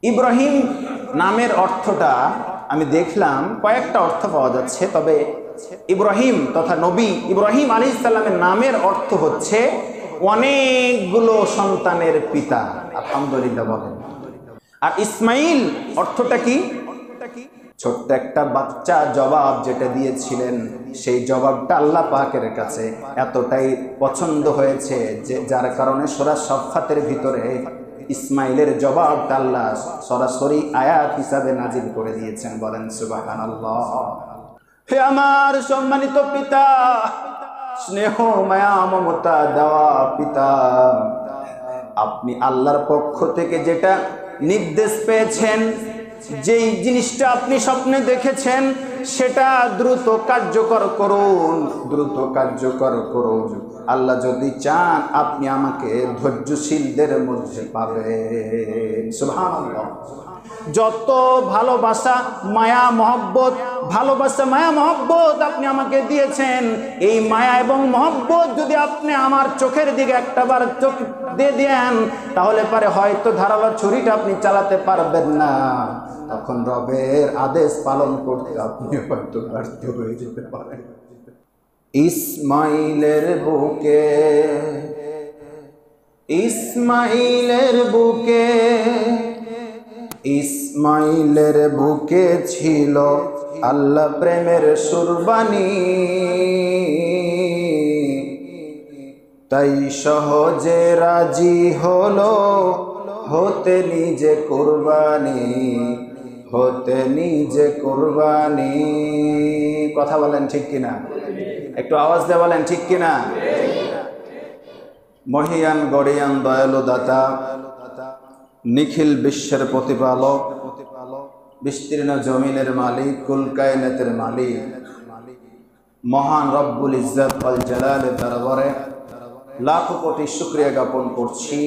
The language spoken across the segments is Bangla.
ইব্রাহিম নামের অর্থটা আমি দেখলাম কয়েকটা অর্থ পাওয়া যাচ্ছে, তবে ইব্রাহিম তথা নবী ইব্রাহিম আলাইহিস সালামের নামের অর্থ হচ্ছে অনেকগুলো সন্তানের পিতা। আলহামদুলিল্লাহ বলেন। আর ইসমাইল অর্থটা কি? ছোট্ট একটা বাচ্চা জবাব যেটা দিয়েছিলেন, সেই জবাবটা আল্লাহ পাকের কাছে এতটাই পছন্দ হয়েছে যে যার কারণে সূরা সাফফাতের ভিতরে ইসমাইলের জবাবটা আল্লাহ সরাসরি আয়াত হিসাবে নাজিল করে দিয়েছেন। বলেন সুবহানাল্লাহ। হে আমার সম্মানিত পিতা, স্নেহ মায়া মমতা দেওয়া পিতা, আপনি আল্লাহর পক্ষ থেকে যেটা নির্দেশ পেয়েছেন, যেই জিনিসটা আপনি স্বপ্নে দেখেছেন, সেটা দ্রুত কার্যকর করুন, দ্রুত কার্যকর করুন। আল্লাহ যদি চান আপনি আমাকে ধৈর্যশীলদের মধ্যে পাবেন। সুবহানাল্লাহ। যত ভালোবাসা মায়া মহব্বত, ভালোবাসা মায়া মহব্বত আপনি আমাকে দিয়েছেন, এই মায়া এবং মহব্বত যদি আপনি আমার চোখের দিকে একটাবার চোখ দিয়ে দেন, তাহলে পারে হয়তো ধারালো ছুরিটা আপনি চালাতে পারবেন না, তখন রবের আদেশ পালন করতে আপনি হয়তো ব্যর্থ হয়ে যেতে পারেন। ইসমাইলের বুকে, ইসমাইলের বুকে, ইসমাইলের বুকে ছিল আল্লাহ প্রেমের সুরবানি, তাই সহজে রাজি হলো হতে নিজে কুরবানি, হতে নিজে কুরবানি। কথা বলেন ঠিক কিনা? একটু আওয়াজ দিয়ে বলেন ঠিক কিনা? মহিয়ান গড়িয়ান দয়ালু দাতা, নিখিল বিশ্বের প্রতিপালক, বিস্তীর্ণ জমিনের মালিক, কুল কায়নাতের মালিক, মহান রব্বুল ইজ্জত ওয়াল জালালের দরবারে লাখো কোটি শুকরিয়া জ্ঞাপন করছি,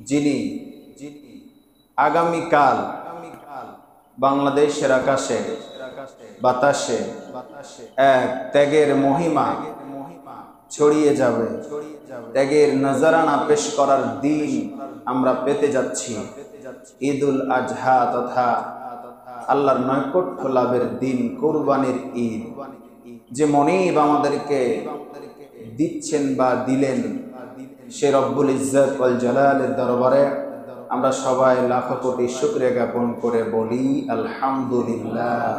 যিনি আগামীকাল বাংলাদেশের আকাশে বাতাসে এক ত্যাগের মহিমা ছড়িয়ে যাবে, ত্যাগের নজরানা পেশ করার দিন আমরা পেতে যাচ্ছি। ঈদুল আজহা তথা আল্লাহর নৈকট্য লাভের দিন, কুরবানির ঈদ, যে মনিব আমাদেরকে দিচ্ছেন বা দিলেন, সে রব্বুল ইজ্জত ওয়াল জালালের দরবারে আমরা সবাই লাখো কোটি শুকরিয়া জ্ঞাপন করে বলি আলহামদুলিল্লাহ।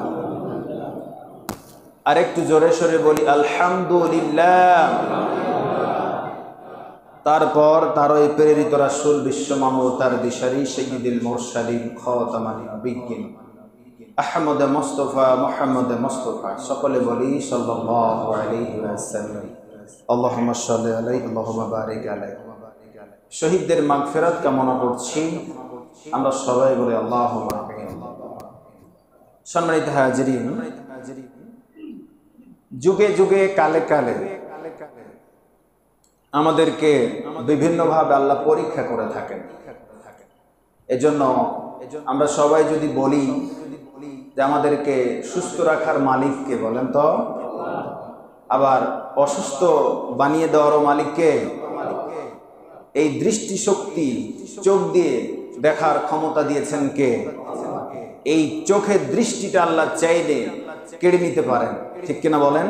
আর একটু জোরে সোরে বলি আলহামদুলিল্লাহ। তারপর তার ওই প্রেরিত রাসূল বিশ্ব মানবতার দিশারি সাইয়্যিদুল মুরসালিন খাতামুন নবিয়্যিন আহমদ মুস্তাফা মুহাম্মদ মুস্তাফা, সকলে বলি সাল্লাল্লাহু আলাইহি ওয়াসাল্লাম। আল্লাহুম্মা সাল্লি আলাইহি আল্লাহুম্মা বারিক আলাইহি। শহীদদের মাগফিরাত কামনা করছি, আমরা সবাই বলি আল্লাহুম্মা আমিন। সম্মানিত হাজিরিন, যুগে যুগে কালে কালে আমাদেরকে বিভিন্নভাবে আল্লাহ পরীক্ষা করে থাকেন। এজন্য আমরা সবাই যদি বলি যে আমাদেরকে সুস্থ রাখার মালিককে, বলেন তো? আবার অসুস্থ বানিয়ে দেওয়ারও মালিককে? এই দৃষ্টি শক্তি, চোখ দিয়ে দেখার ক্ষমতা দিয়েছেন কে? এই চোখের দৃষ্টিটা আল্লাহ চাইলে কেড়ে নিতে পারেন, ঠিক কিনা বলেন?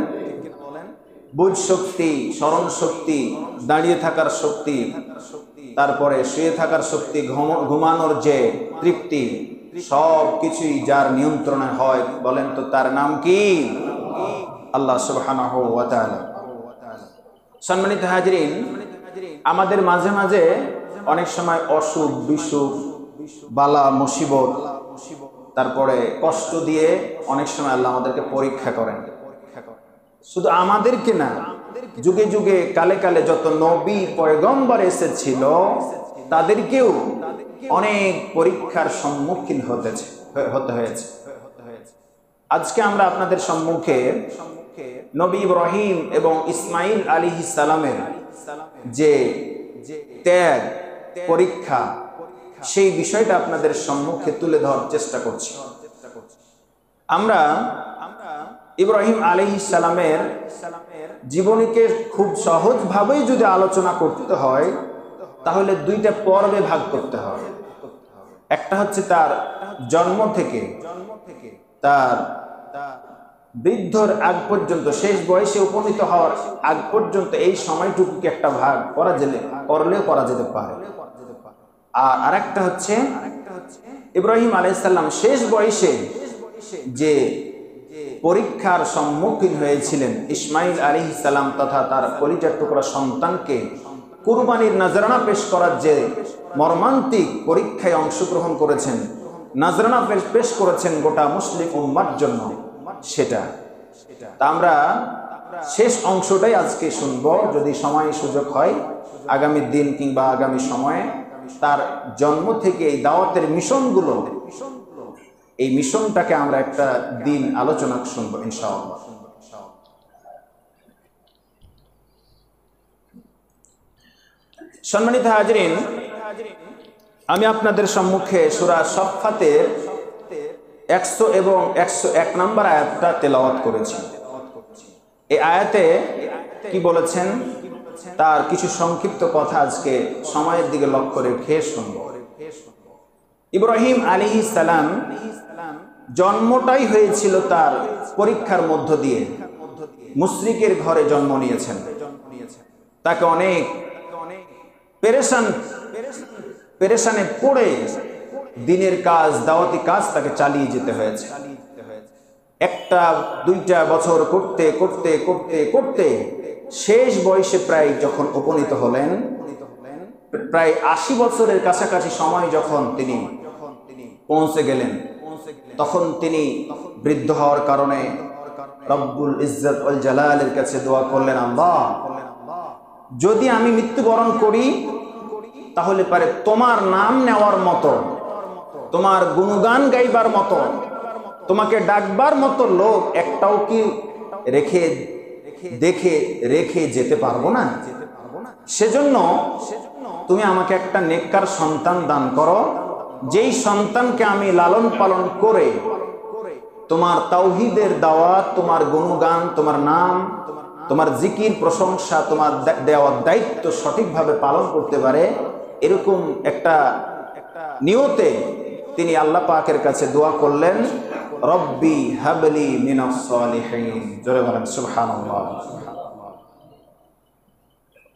বুঝ শক্তি, স্মরণ শক্তি, দাঁড়িয়ে থাকার শক্তি, তারপরে শুয়ে থাকার শক্তি, ঘুমানোর যে তৃপ্তি, সব কিছুই যার নিয়ন্ত্রণে হয়, বলেন তো তার নাম কি? আল্লাহ সুবহানাহু ওয়া তাআলা। সম্মানিত হাজিরিন, আমাদের মাঝে মাঝে অনেক সময় অসুখ বিসুখ, বালা মুসিবত, তারপরে কষ্ট দিয়ে অনেক সময় আল্লাহ আমাদেরকে পরীক্ষা করেন। শুধু আমাদেরকে না, যুগে যুগে কালে কালে যত নবী পয়গম্বর এসেছিল তাদেরকেও অনেক পরীক্ষার সম্মুখীন হতে হয়েছে। আজকে আমরা আপনাদের সম্মুখে নবী ইব্রাহিম এবং ইসমাইল আলাইহিস সালামের যে ত্যাগ পরীক্ষা, সেই বিষয়টা আপনাদের সম্মুখে তুলে ধরার চেষ্টা করছি। আমরা ইব্রাহিম আলাইহিস সালামের জীবনীকে খুব সহজভাবেই যদি আলোচনা করতে হয়, তাহলে দুইটা পর্বে ভাগ করতে হবে। একটা হচ্ছে তার জন্ম থেকে তার বৃদ্ধর আগ পর্যন্ত, শেষ বয়সে উপনীত হওয়ার আগ পর্যন্ত এই সময়টুকুকে একটা ভাগ করলেও করা যেতে পারে। আর আরেকটা হচ্ছে ইব্রাহিম আলাইহিস সালাম শেষ বয়সে যে পরীক্ষার সম্মুখীন হয়েছিলেন, ইসমাইল আলাইহিস সালাম তথা তার কলিজার টুকরা সন্তানকে কুরবানির নজরানা পেশ করার যে মর্মান্তিক পরীক্ষায় অংশগ্রহণ করেছেন, নজরানা পেশ করেছেন গোটা মুসলিম উম্মার জন্য, সেটা তা আমরা শেষ অংশটাই আজকে শুনবো, যদি সময় সুযোগ হয় আগামী দিন কিংবা আগামী সময়ে তার জন্ম থেকে এই দাওয়াতের মিশনগুলো, এই মিশনটাকে আমরা একটা দিন আলোচনা শুনবো ইনশাআল্লাহ। সম্মানিত হাজরিন, আমি আপনাদের সম্মুখে সূরা সফফাতের 100 এবং 101 নম্বর আয়াতটা তেলাওয়াত করেছি। এই আয়াতে কি বলেছেন তার কিছু সংক্ষিপ্ত কথা আজকে সময়ের দিকে লক্ষ্য রেখে শুনব। ইব্রাহিম আলাইহিস সালাম জন্মটাই হয়েছিল তার পরীক্ষার মধ্য দিয়ে, মুশরিকের ঘরে জন্ম নিয়েছেন। তাকে অনেক পেরেশানে পড়ে দিনের কাজ, দাওয়াতি কাজ তাকে চালিয়ে যেতে হয়েছে। একটা দুইটা বছর করতে করতে করতে করতে শেষ বয়সে প্রায় যখন উপনীত হলেন, প্রায় 80 বছরের কাছাকাছি সময় যখন তিনি পৌঁছে গেলেন, তখন তিনি বৃদ্ধ হওয়ার কারণে রব্বুল ইজ্জত ওয়াল জালালের কাছে দোয়া করলেন, আল্লাহ যদি আমি মৃত্যুবরণ করি তাহলে পারে তোমার নাম নেওয়ার মতো, তোমার গুণগান গাইবার মতো, তোমাকে ডাকবার মতো লোক একটাও কি রেখে যেতে পারবো না। সেজন্য তুমি আমাকে একটা নেককার সন্তান দান করো, যেই সন্তানকে আমি লালন পালন করে তোমার তাওহীদের দাওয়াত, তোমার গুণগান, তোমার নাম, তোমার জিকির, প্রশংসা, তোমার দেওয়ার দায়িত্ব সঠিকভাবে পালন করতে পারে, এরকম একটা নিয়তে তিনি আল্লাহ পাকের কাছে দোয়া করলেন, রব্বি হাবলি মিনাস সালিহিন। জোরে বলেন সুবহানাল্লাহ।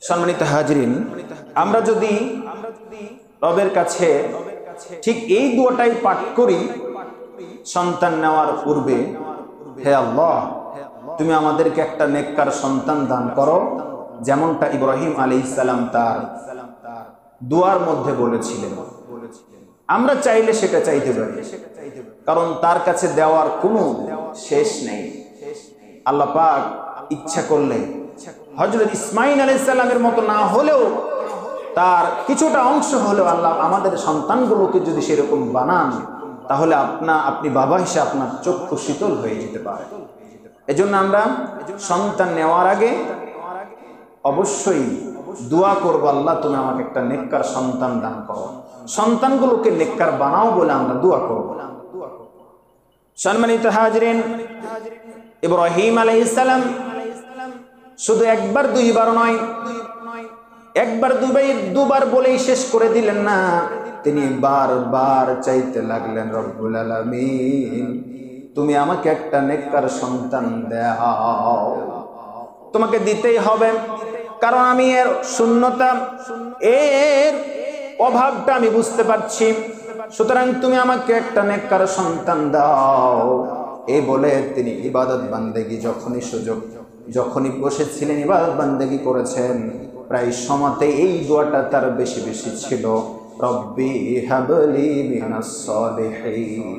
সম্মানিত হাজরিন, আমরা যদি রবের কাছে ঠিক এই দোয়াটাই পাঠ করি সন্তান নেওয়ার পূর্বে, হে আল্লাহ তুমি আমাদেরকে একটা নেককার সন্তান দান করো, যেমনটা ইব্রাহিম আলাইহিস সালাম তার দুয়ার মধ্যে বলেছিলেন, আমরা চাইলে সেটা চাইতে পারি, কারণ তার কাছে দেওয়ার কোনো শেষ নেই। আল্লাহ পাক ইচ্ছা করলে হযরত ইসমাঈল আলাইহিস সালামের মতো না হলেও তার কিছুটা অংশ হলেও আল্লাহ আমাদের সন্তানগুলোকে যদি সেরকম বানান, তাহলে আপনি বাবা হিসেবে আপনার চক্ষু শীতল হয়ে যেতে পারে। এজন্য আমরা সন্তান নেওয়ার আগে অবশ্যই দোয়া করব, আল্লাহ তুমি আমাকে একটা নেককার সন্তান দান করো, সন্তানগুলোকে নেককার বানাও বলে আমরা দোয়া করব। সম্মানিত হাজরিন, ইব্রাহিম আলাইহিস সালাম শুধু একবার দুইবার নয়, একবার দুবার বলেই শেষ করে দিলেন না, তিনি বারবার চাইতে লাগলেন, রব্বুল আলামিন তুমি আমাকে একটা নেককার সন্তান দাও। তোমাকে দিতেই হবে, কারণ আমি এর শূন্যতা, এর অভাবটা আমি বুঝতে পারছি, সুতরাং তুমি আমাকে একটা নেককার সন্তান দাও। এই বলে তিনি ইবাদত বান্দেগি যখনই বসেছিলেন ইবাদত বান্দেগি করেছেন, প্রায় সময়তে এই দোয়াটা তার বেশি বেশি ছিল, রব্বি হাবলি মিনাস সালিহিন।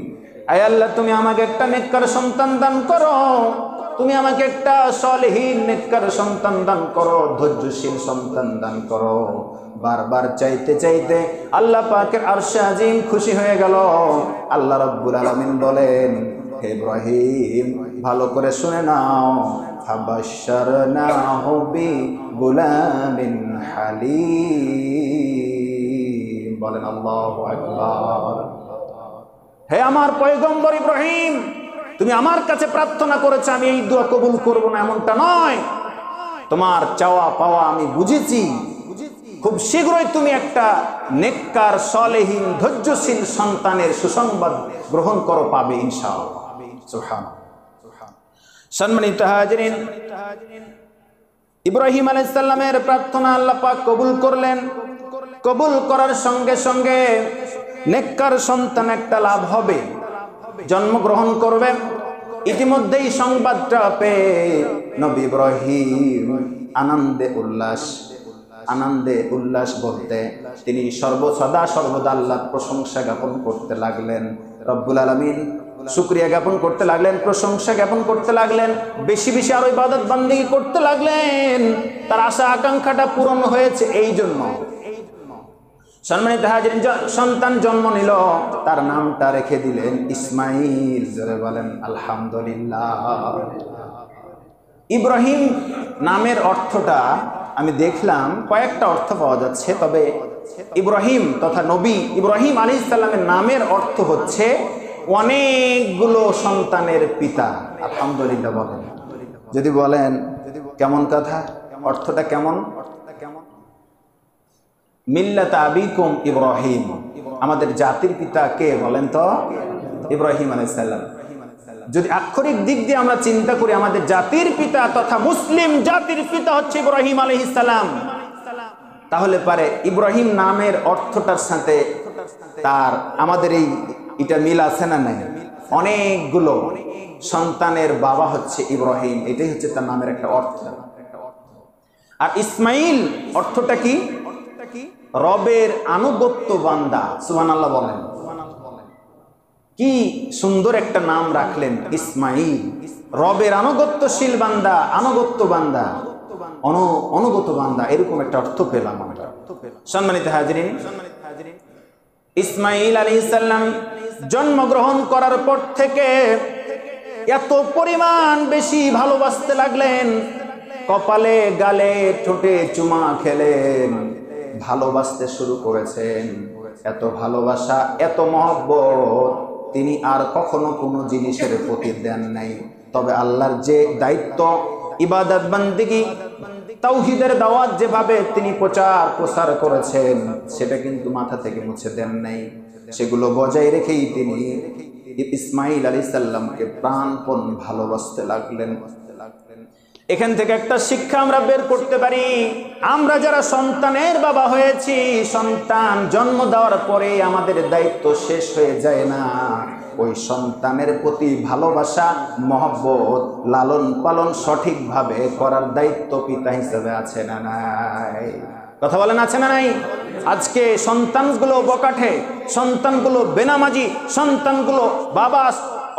আয় আল্লাহ তুমি আমাকে একটা নেককার সন্তান দান করো, তুমি আমাকে একটা সালেহীন নেককার সন্তান দান করো, ধৈর্যশীল সন্তান দান করো। বারবার চাইতে চাইতে আল্লাহ পাকের আরশে আজিম খুশি হয়ে গেল। আল্লাহ রাব্বুল আলামিন বলেন, হে ইব্রাহিম ভালো করে শুনে নাও, ফাবাশশারনাহু বিগুলামিন হালিম। বলেন আল্লাহু আকবার। হে আমার পয়গম্বর ইব্রাহিম, তুমি আমার কাছে প্রার্থনা করেছো, আমি এই দোয়া কবুল করব না এমনটা নয়। তোমার চাওয়া পাওয়া আমি বুঝেছি, খুব শীঘ্রই তুমি একটা নেককার সলেহীন ধৈর্যশীল সন্তানের সুসংবাদ গ্রহণ করো, পাবে ইনশাআল্লাহ। সুবহানাল্লাহ। সম্মানিত হাজিরিন, ইব্রাহিম আলাইহিস সালামের প্রার্থনা আল্লাহ পাক কবুল করলেন। কবুল করার সঙ্গে সঙ্গে নেককার সন্তান একটা লাভ হবে, জন্মগ্রহণ করবে। ইতিমধ্যেই সংবাদটা পেয়ে নবী ইব্রাহিম আনন্দে উল্লাস বলতে তিনি সদা সর্বদা আল্লাহর প্রশংসা জ্ঞাপন করতে লাগলেন। রব্বুল আলামিন শুকরিয়া জ্ঞাপন করতে লাগলেন, প্রশংসা জ্ঞাপন করতে লাগলেন, বেশি বেশি আরো ইবাদত বান্দেগী করতে লাগলেন। তার আশা আকাঙ্ক্ষাটা পূরণ হয়েছে। এই জন্য সম্মানিত হাজিরিন, সন্তান জন্ম নিল, তার নামটা রেখে দিলেন ইসমাইল। জোরে বলেন আলহামদুলিল্লাহ। ইব্রাহিম নামের অর্থটা আমি দেখলাম কয়েকটা অর্থ পাওয়া যাচ্ছে, তবে ইব্রাহিম তথা নবী ইব্রাহিম আলাইহিস সালামের নামের অর্থ হচ্ছে অনেকগুলো সন্তানের পিতা। আলহামদুলিল্লাহ বলেন। যদি বলেন কেমন কথা, অর্থটা কেমন? মিল্লাত আবিকুম ইব্রাহিম, আমাদের জাতির পিতা কে বলেন তো? ইব্রাহিম আলাইহিস সালাম। যদি আক্ষরিক দিক দিয়ে আমরা চিন্তা করি, আমাদের জাতির পিতা তথা মুসলিম জাতির পিতা হচ্ছে ইব্রাহিম আলাইহিস সালাম, তাহলে পারে ইব্রাহিম নামের অর্থটার সাথে তার আমাদের এটা মিল আছে না নাই? অনেকগুলো সন্তানের বাবা হচ্ছে ইব্রাহিম, এটাই হচ্ছে তার নামের একটা অর্থ। আর ইসমাইল অর্থটা কি? রবের আনুগত্য বান্দা। সুবহানাল্লাহ বলেন। কি সুন্দর একটা নাম রাখলেন ইসমাইল, রবের আনুগত্যশীল বান্দা, আনুগত্য বান্দা, অনুগত বান্দা, এরকম একটা অর্থ পেলাম আমরা। সম্মানিত হাজিরিন, ইসমাইল আলাইহিস সালাম জন্মগ্রহণ করার পর থেকে এত পরিমাণ বেশি ভালোবাসতে লাগলেন, কপালে গালে ঠোঁটে চুমা খেলেন, ভালোবাসতে শুরু করেছেন। এত ভালোবাসা, এত মহব্বত তিনি আর কখনো কোনো জিনিসের প্রতি দেন নাই। তবে আল্লাহর যে দায়িত্ব, ইবাদত বান্দেগী, তাওহীদের দাওয়াত যেভাবে তিনি প্রচার করেছেন, সেটা কিন্তু মাথা থেকে মুছে দেন নাই। সেগুলো বজায় রেখেই তিনি ইসমাইল আলাইহিস সালামকে প্রাণপণ ভালোবাসতে লাগলেন। এখান থেকে একটা শিক্ষা আমরা বের করতে পারি, আমরা যারা সন্তানের বাবা হয়েছি, সন্তান জন্ম দেওয়ার পরে আমাদের দায়িত্ব শেষ হয়ে যায় না। ওই সন্তানের প্রতি ভালোবাসা, মহব্বত, লালন পালন সঠিকভাবে করার দায়িত্ব পিতা হিসেবে আছে না নাই? কথা বলেন, আছে না নাই? আজকে সন্তানগুলো বকাঠে, সন্তানগুলো বেনামাজি, সন্তানগুলো বাবা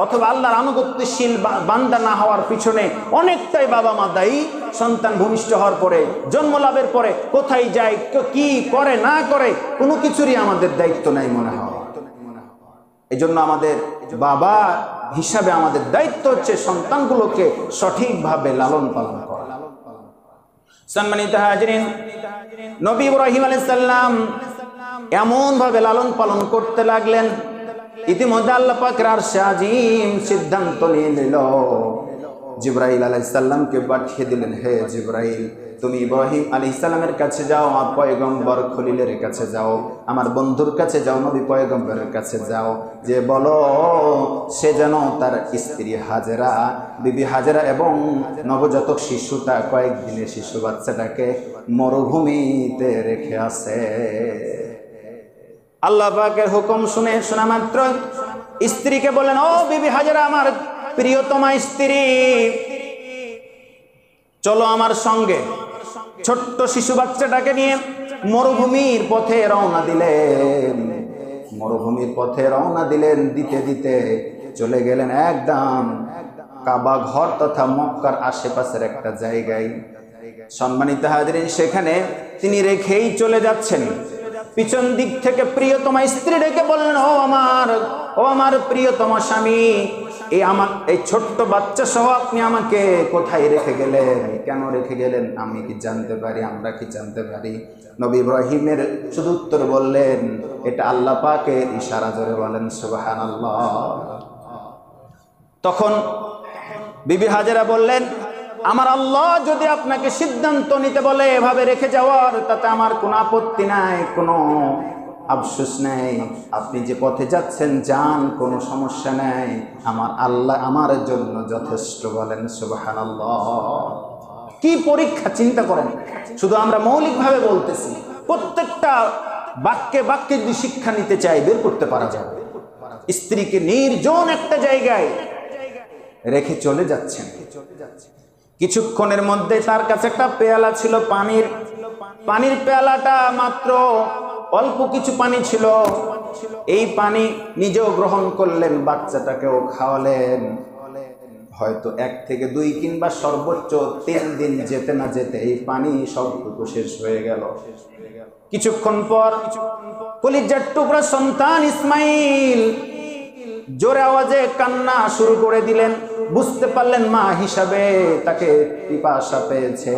অথবা আল্লাহর আনুগত্যশীল বান্দা না হওয়ার পিছনে অনেকটাই বাবা মা দায়ী। সন্তান ভূমিষ্ঠ হওয়ার পরে, জন্ম লাভের পরে কোথায় যায়, কি করে না করে, কোনো কিছুরই আমাদের দায়িত্ব নাই মনে হয়। এই জন্য আমাদের বাবা হিসাবে আমাদের দায়িত্ব হচ্ছে সন্তানগুলোকে সঠিকভাবে লালন পালন করা। সম্মানিত হাজিরিন, নবী ইব্রাহিম আলাইহিস সালাম এমন ভাবে লালন পালন করতে লাগলেন, ইতিমধ্যে আল্লাহ পাকের আরশে আজিম সিদ্ধান্ত নিয়ে নিল, জিবরাইল আলাইহিস সালামকে পাঠিয়ে দিলেন, হে জিবরাইল, তুমি ইব্রাহিম আলাইহিস সালামের কাছে যাও, আমার পয়গম্বর খলিলের কাছে যাও, আমার বন্ধুর কাছে যাও, নবী পয়গম্বরের কাছে যাও, যে বলো সে যেন তার স্ত্রী হাজেরা, বিবি হাজেরা এবং নবজাতক শিশুটা, কয়েকদিনের শিশু বাচ্চাটাকে মরুভূমিতে রেখে আসে। আল্লাহ পাকের হুকুম শোনা মাত্র স্ত্রীকে বললেন, ও বিবি হাজেরা, আমার প্রিয়তমা স্ত্রী, চলো আমার সঙ্গে। ছোট্ট শিশু বাচ্চাটাকে নিয়ে মরুভূমির পথে রওনা দিলেন। মরুভূমির পথে রওনা দিলেন, দিতে দিতে চলে গেলেন একদম কাবা ঘর তথা মক্কার আশেপাশের একটা জায়গায়। সম্মানিত হাজিরিন, সেখানে তিনি রেখেই চলে যাচ্ছেন। পিছন দিক থেকে প্রিয়তমা স্ত্রী ডেকে বললেন, ও আমার প্রিয়তমা স্বামী, এই ছোট্ট বাচ্চা সহ আপনি আমাকে কোথায় রেখে গেলেন? কেন রেখে গেলেন? আমি কি জানতে পারি? আমরা কি জানতে পারি? নবী ইব্রাহিমের শুধু উত্তর বললেন, এটা আল্লাহ পাকের ইশারা। জোরে বলেন সুবহানাল্লাহ। তখন বিবি হাজেরা বললেন, আমার আল্লাহ যদি আপনাকে সিদ্ধান্ত নিতে বলে এভাবে রেখে যাওয়ার, তাতে আমার কোনো আপত্তি নাই, কোনো আফসোস নেই। আপনি যে পথে যাচ্ছেন যান, কোনো সমস্যা নেই। আমার আল্লাহ আমার জন্য যথেষ্ট। বলেন সুবহানাল্লাহ। কি পরীক্ষা চিন্তা করেন। শুধু আমরা মৌলিকভাবে বলতেছি, প্রত্যেকটা বাক্যে বাক্যে যদি শিক্ষা নিতে চাই বের করতে পারা যাবে। স্ত্রীকে নির্জন একটা জায়গায় রেখে চলে যাচ্ছেন। কিছুক্ষণের মধ্যে তার কাছে একটা পেয়ালা ছিল পানির পেয়ালাটা মাত্র অল্প কিছু পানি ছিল। এই পানি নিজেও গ্রহণ করলেন, বাচ্চাটাকেও খাওয়ালেন। হয়তো 1 থেকে 2 কিংবা সর্বোচ্চ 3 দিন যেতে না যেতে এই পানি সবটুকু শেষ হয়ে গেল। কিছুক্ষণ পর কলিজার টুকরা সন্তান ইসমাইল জোরে আওয়াজে কান্না শুরু করে দিলেন। বুঝতে পারলেন মা হিসাবে তাকে পিপাসা পেয়েছে।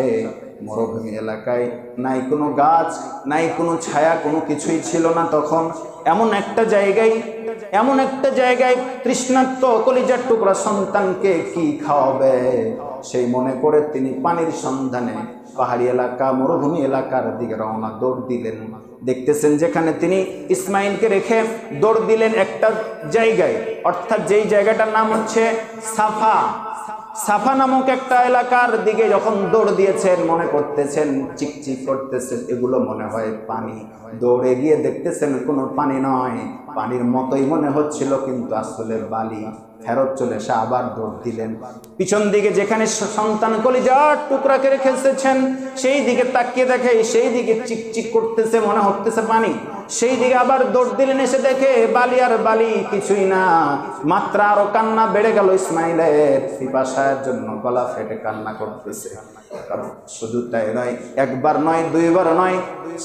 মরুভূমি এলাকায় নাই কোনো গাছ, নাই কোনো ছায়া, কোনো কিছুই ছিল না তখন। এমন একটা জায়গায় তৃষ্ণার্ত কলিজার টুকরা সন্তানকে কি খাওয়াবে সেই মনে করে তিনি পানির সন্ধানে পাহাড়ি এলাকা, মরুভূমি এলাকার দিকে রওনা দৌড় দিলেন। দেখতেছেন যেখানে তিনি ইসমাইলকে রেখে দৌড় দিলেন একটা জায়গায়, অর্থাৎ যেই জায়গাটার নাম হচ্ছে সাফা নামক একটা এলাকার দিকে যখন দৌড় দিয়েছেন, মনে করতেছেন চিকচিক করতেছেন এগুলো মনে হয় পানি। দৌড়ে গিয়ে দেখতেছেন কোনো পানি নয়, পানির মতোই মনে হচ্ছিল কিন্তু আসলে বালি। ফেরত চলে এসে আবার দৌড় দিলেন। পিছন দিকে যেখানে সন্তান কলিজার টুকরাকে রেখেছেন সেই দিকে তাকিয়ে দেখে সেই দিকে চিকচিক করতেছে, মনে হতেছে পানি। সেই দিকে আবার দৌড় দিলেন, এসে দেখে বালি আর বালি, কিছুই না। মাত্রা আরো কান্না বেড়ে গেল ইসমাইলের। পিপাসার জন্য গলা ফেটে কান্না করতেছে। শুধু তাই নয়, একবার নয়, 2 বার নয়,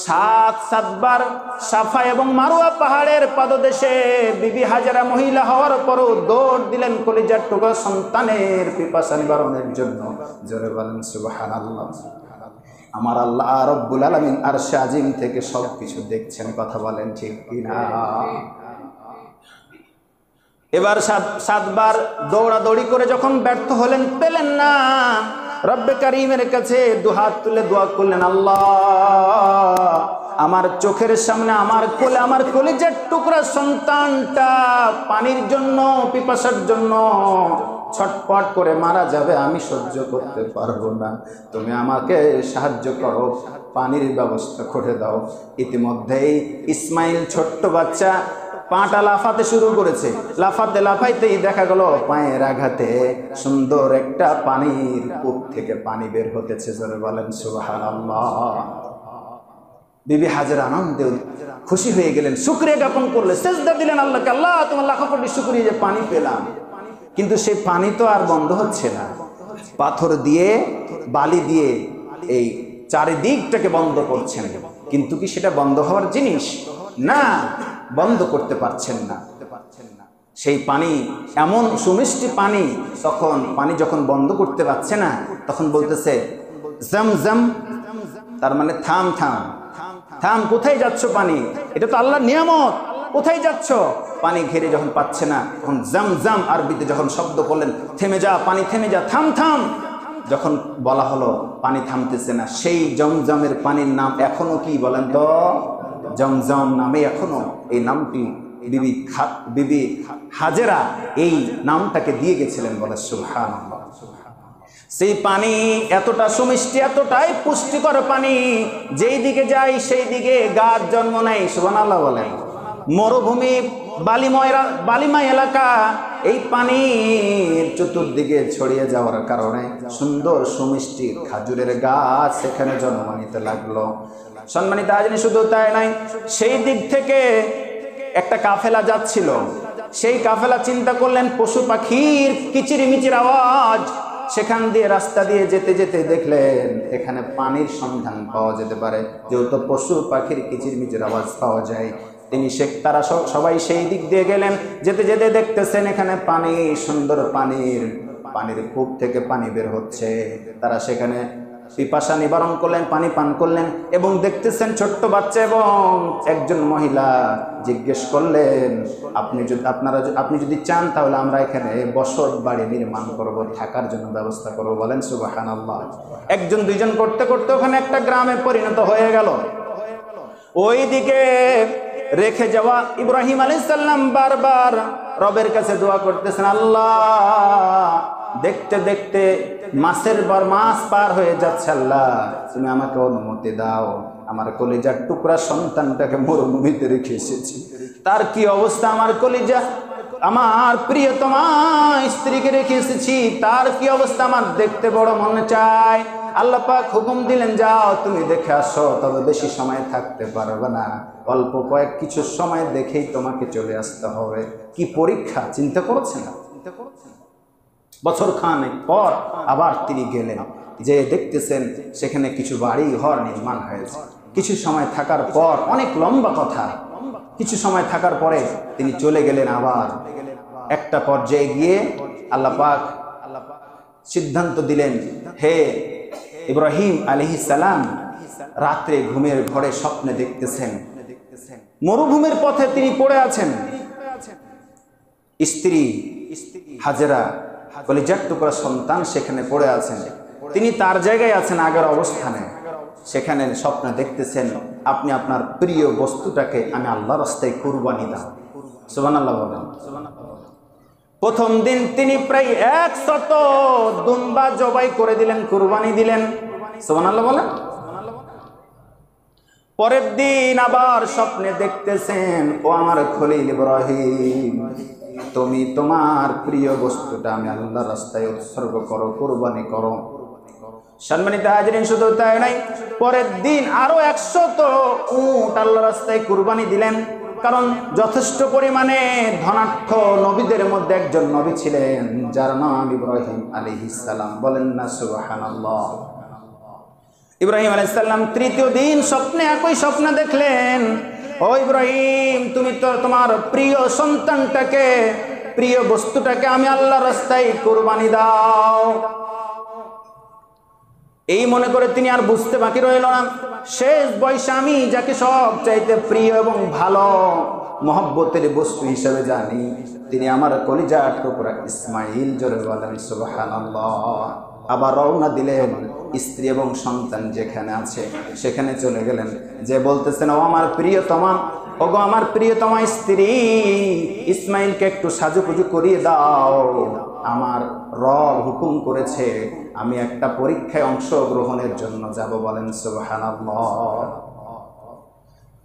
7 বার সাফা এবং মারুয়া পাহাড়ের পাদদেশে বিবি হাজারা মহিলা হওয়ার পরও দৌড় দিলেন কলিজার টুকরা সন্তানের পিপাসা নিবারণের জন্য। জোরে বলেন সুবহানাল্লাহ। আমার আল্লাহ রব্বুল আলামিন আরশে আজিম থেকে সবকিছু দেখছেন। কথা বলেন ঠিক কিনা? এবার 7 বার দৌড়াদৌড়ি করে যখন ব্যর্থ হলেন, পেলেন না, রব্বে কারীমের কাছে 2 হাত তুলে দোয়া করলেন, আল্লাহ আমার চোখের সামনে আমার কোলে আমার কলিজার টুকরা সন্তানটা পানির জন্য, পিপাসার জন্য ছটপট করে মারা যাবে, আমি সহ্য করতে পারবো না। তুমি আমাকে সাহায্য করো, পানির ব্যবস্থা করে দাও। ইতিমধ্যেই ইসমাইল ছোট্ট বাচ্চা পাটা লাফাতে শুরু করেছে। লাফাইতেই দেখা গেল পায়ের আঘাতে সুন্দর একটা পানির কূপ থেকে পানি বের হতেছে। জোরে বলেন সুবহানাল্লাহ। বিবি হাজারা আনন্দে খুশি হয়ে গেলেন, শুকরিয়া জ্ঞাপন করলেন, সেজদা দিলেন আল্লাহকে, আল্লাহ তোমার লাখো কোটি শুকরিয়া যে পানি পেলাম। কিন্তু সেই পানি তো আর বন্ধ হচ্ছে না। পাথর দিয়ে, বালি দিয়ে এই চারিদিকটাকে বন্ধ করছেন, কিন্তু কি সেটা বন্ধ হওয়ার জিনিস? না, বন্ধ করতে পারছেন না। সেই পানি এমন সুমিষ্টি পানি, তখন পানি যখন বন্ধ করতে পারছে না তখন বলতেছে জমজম, তার মানে থাম থাম থাম, কোথায় যাচ্ছ পানি? এটা তো আল্লাহর নিয়ামত, কোথায় যাচ্ছ? পানি ঘিরে যখন পাচ্ছে না তখন জমজম আরবিতে যখন শব্দ করলেন, থেমে যা পানি, থেমে যা, থাম থাম। যখন বলা হলো পানি থামতেছে না, সেই জমজমের পানির নাম এখনো কি বলেন তো? জমজম নামে এখনো এই নামটি বিবি হাজেরা এই নামটাকে দিয়ে গেছিলেন। বলে সুবহানাল্লাহ। সেই পানি এতটা সুমিষ্টি, এতটাই পুষ্টিকর পানি, যেই দিকে যাই সেই দিকে গাছ জন্ম নেয়। সুবহানাল্লাহ বলেন। মরুভূমি বালিময় এলাকা, এই পানির চতুর্দিকে ছড়িয়ে যাওয়ার কারণে সুন্দর সুমিষ্টি খাজুরের গাছ সেখানে জন্ম নিতে লাগলো। সম্মানিত হাজিরিন, শুধু তাই নয়, সেই দিক থেকে একটা কাফেলা যাচ্ছিল। সেই কাফেলা চিন্তা করলেন পশু পাখির কিচিরমিচির আওয়াজ, সেখান দিয়ে রাস্তা দিয়ে যেতে যেতে দেখলেন এখানে পানির সন্ধান পাওয়া যেতে পারে, যেহেতু পশু পাখির কিচিরমিচির আওয়াজ পাওয়া যায়। তারা সবাই সেই দিক দিয়ে গেলেন। যেতে যেতে দেখতেছেন এখানে পানি, সুন্দর পানির কূপ থেকে পানি বের হচ্ছে। তারা সেখানে পিপাসা নিবারণ করলেন, পানি পান করলেন এবং দেখতেছেন ছোট্ট বাচ্চা এবং একজন মহিলা জিজ্ঞেস করলেন, আপনি যদি চান তাহলে আমরা এখানে বসত বাড়ি নির্মাণ করব, থাকার জন্য ব্যবস্থা করব। বলেন সুবহানাল্লাহ। একজন দুইজন করতে করতে ওখানে একটা গ্রামে পরিণত হয়ে গেল। ওই দিকে রেখে যাওয়া ইব্রাহিম আলাইহিস সালাম বারবার রবের কাছে দোয়া করতেছেন, আল্লাহ দেখতে দেখতে মাসের পর মাস পার হয়ে যাচ্ছে, আল্লাহ তুমি আমাকে অনুমতি দাও, আমার কলিজার টুকরা সন্তানটাকে মরুভূমিতে রেখে এসেছি, তার কি অবস্থা, আমার কলিজা, আমার প্রিয়তমা স্ত্রীকে রেখে এসেছি, তার কি অবস্থা আমার দেখতে বড় মনে চায়। আল্লাহ পাক হুকুম দিলেন, যাও তুমি দেখে আসো, তবে বেশি সময় থাকতে পারবে না, অল্প কিছু সময় দেখেই তোমাকে চলে আসতে হবে। কি পরীক্ষা চিন্তা করছেন? বছর খানেক পর আবার তিনি গেলেন, যে দেখতেছেন সেখানে কিছু বাড়ি ঘর নির্মাণ হয়েছে। কিছু সময় থাকার পর, অনেক লম্বা কথা, কিছু সময় থাকার পরে তিনি চলে গেলেন। আবার একটা পর্যায়ে গিয়ে আল্লাহ পাক সিদ্ধান্ত দিলেন, হে ইব্রাহিম আলাইহিস সালাম, রাত্রে ঘুমের ঘরে স্বপ্নে দেখতেছেন মরুভূমির পথে তিনি পড়ে আছেন, স্ত্রী হাজেরা কলিজার টুকরা সন্তান সেখানে পড়ে আছেন, তিনি তার জায়গায় আছেন আগের অবস্থানে। সেখানে স্বপ্নে দেখতেছেন, আপনি আপনার প্রিয় বস্তুটাকে আমি আল্লাহর রাস্তায় কুরবানি দাও। সুবহানাল্লাহ বলেন। প্রথম দিন তিনি প্রায় 100 দুম্বা জবাই করে দিলেন, কুরবানি দিলেন। সুবহানাল্লাহ বলেন। পরের দিন আবার স্বপ্নে দেখতেছেন, ও আমার খলিল ইব্রাহিম, তুমি তোমার প্রিয় বস্তুটা আমি আল্লাহর রাস্তায় উৎসর্গ করো, কুরবানি করো। সম্মানিত হাজিরিন, শুধু তাই নাই, পরের দিন আরো 100 উট আল্লাহর রাস্তায় কুরবানি দিলেন। কারণ যথেষ্ট পরিমাণে ধনাঢ্য নবীদের মধ্যে একজন নবী ছিলেন যার নাম ইব্রাহিম আলাইহিস সালাম। বলেন না সুবহানাল্লাহ। ইব্রাহিম আলাইহিস সালাম তৃতীয় দিন স্বপ্নে একই স্বপ্ন দেখলেন, ও ইব্রাহিম, তুমি তো তোমার প্রিয় সন্তানটাকে, প্রিয় বস্তুটাকে আমি আল্লাহর রাস্তায় কুরবানি দাও। এই মনে করে তিনি আর বুঝতে বাকি রইল না, শেষ বয়সে আমি যাকে সব চাইতে প্রিয় এবং ভালো মহব্বতের বস্তু হিসেবে জানি, তিনি আমার কলিজার টুকরা ইসমাইল। জোরে বলেন সুবহানাল্লাহ। আবার রওনা দিলেন, স্ত্রী এবং সন্তান যেখানে আছে সেখানে চলে গেলেন, যে বলতেছেন, ও আমার প্রিয়তমা, ওগো আমার প্রিয়তমা স্ত্রী, ইসমাইলকে একটু সাজুগুজু করিয়ে দাও, আমার রব হুকুম করেছে আমি একটা পরীক্ষায় অংশগ্রহণের জন্য যাব। বলেন সুবহানাল্লাহ।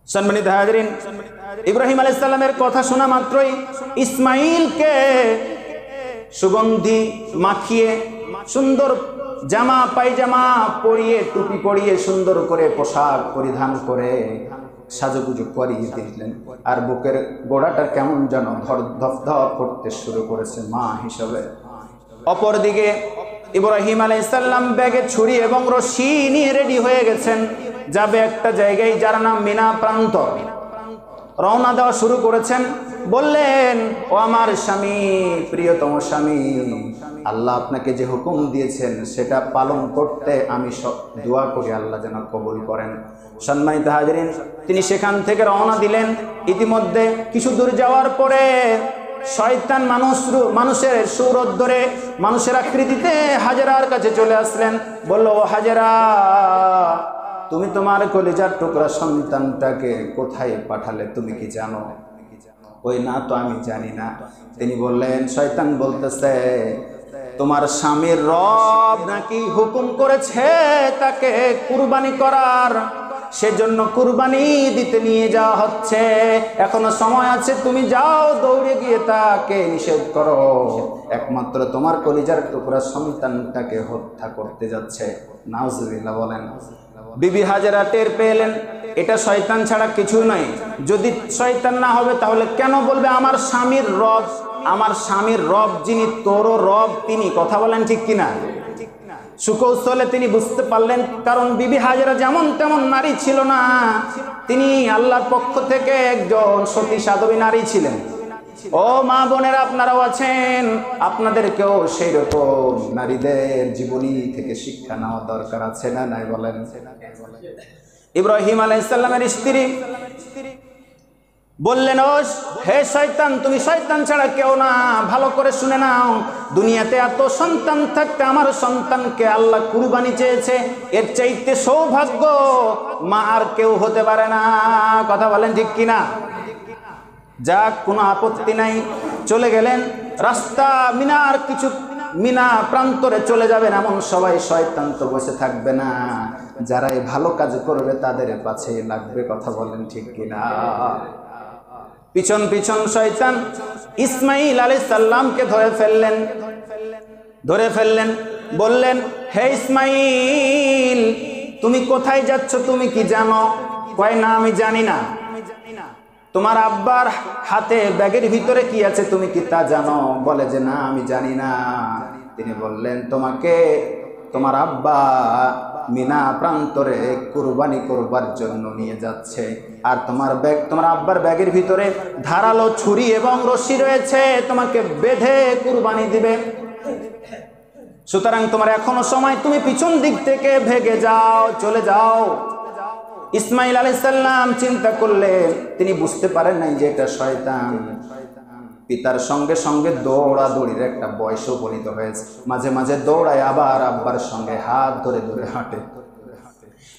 সম্মানিত হাজিরিন, ইব্রাহিম আলাইহিস সালামের কথা শোনা মাত্রই ইসমাইলকে সুগন্ধি মাখিয়ে, সুন্দর জামা পায়জামা পরিয়ে, টুপি পরিয়ে, সুন্দর করে পোশাক পরিধান করে সাজুগুজু করিয়ে দিলেন। আর বুকের গোড়াটা কেমন যেন ধপধপ করতে শুরু করেছে মা হিসাবে। অপরদিকে ইব্রাহিম আলাইহিস সালাম ব্যাগে ছুরি এবং রশি নিয়ে রেডি হয়ে গেছেন, যাবে একটা জায়গায় যার নাম মিনা প্রান্ত। রওনা দেওয়া শুরু করেছেন। বললেন, ও আমার স্বামী, প্রিয়তম স্বামী, আল্লাহ আপনাকে যে হুকুম দিয়েছেন সেটা পালন করতে আমি দোয়া করি আল্লাহ যেন কবুল করেন। সম্মানিত হাজিরিন, তিনি সেখান থেকে রওনা দিলেন। ইতিমধ্যে কিছু দূর যাওয়ার পরে শয়তান মানুষের সুরত ধরে, মানুষের আকৃতিতে হাজেরার কাছে চলে আসলেন। বলল, ও হাজেরা, তুমি তোমার কলিজার টুকরা সন্তানটাকে কোথায় পাঠালে তুমি কি জানো? ওই না তো আমি জানি না। তিনি বললেন, শয়তান বলতেছে, তোমার স্বামীর রব নাকি হুকুম করেছে তাকে কুরবানি করার, সেজন্য কুরবানি দিতে নিয়ে যাওয়া হচ্ছে। এখনো সময় আছে, তুমি যাও, দৌড়ে গিয়ে তাকে নিষেধ করো, একমাত্র তোমার কলিজার টুকরা সন্তানটাকে হত্যা করতে যাচ্ছে। নাউজুবিল্লাহ বলেন। বিবি হাজেরা টের পেলেন এটা শয়তান ছাড়া কিছু নয়। যদি শয়তান না হবে তাহলে কেন বলবে আমার স্বামীর রব? আমার স্বামীর রব যিনি, তোরও রব তিনি। কথা বলেন ঠিক কিনা? সুকৌশলে তিনি বুঝতে পারলেন, কারণ বিবি হাজেরা যেমন তেমন নারী ছিল না, তিনি আল্লাহর পক্ষ থেকে একজন সতী সাধবী নারী ছিলেন। ও মা বোনেরা আপনারাও আছেন, আপনাদেরকেও সেই রকম নারীদের জীবনী থেকে শিক্ষা নেওয়া দরকার আছে না নাই বলেন? ইব্রাহিম আলাইহিস সালামের স্ত্রী বললেন, ও হে শয়তান, তুমি শয়তান ছাড়া কেউ না, ভালো করে শুনে নাও, দুনিয়াতে এত সন্তান থাকতে আমার সন্তানকে আল্লাহ কুরবানি চেয়েছে, এর চাইতে সৌভাগ্য মা আর কেউ হতে পারে না। কথা বলেন ঠিক কিনা? যাক, কোনো আপত্তি নাই। চলে গেলেন রাস্তা মিনা প্রান্তরে চলে যাবেন, এমন সবাই শয়তান তো বসে থাকবে না, যারা এই ভালো কাজ করবে তাদের পাছে লাগবে। কথা বলেন ঠিক কিনা? পিছন পিছন শয়তান ইসমাইল আলাইহিস সালামকে ধরে ফেললেন, বললেন, হে ইসমাইল, তুমি কোথায় যাচ্ছ, তুমি কি জানো? কয়, না আমি জানি না। তোমার আব্বার হাতে ব্যাগের ভিতরে কি আছে তুমি কি তা জানো? বলে যে না আমি জানি না। তিনি বললেন, তোমাকে তোমার আব্বা মিনা প্রান্তরে কুরবানি করবার জন্য নিয়ে যাচ্ছে, আর তোমার আব্বার ব্যাগের ভিতরে ধারালো ছুরি এবং রশি রয়েছে, তোমাকে বেঁধে কুরবানি দিবে। সুতরাং তোমার এখনো সময়, তুমি পিছন দিক থেকে ভেগে যাও, চলে যাও। ইসমাইল আলাইহিস সালাম চিন্তা করলেন, তিনি বুঝতে পারেন নাই যে এটা শয়তান। পিতার সঙ্গে সঙ্গে দৌড়াদৌড়ির একটা বয়স উপনীত হয়েছে, মাঝে মাঝে দৌড়ায়, আবার আব্বার সঙ্গে হাত ধরে ধরে হাঁটে।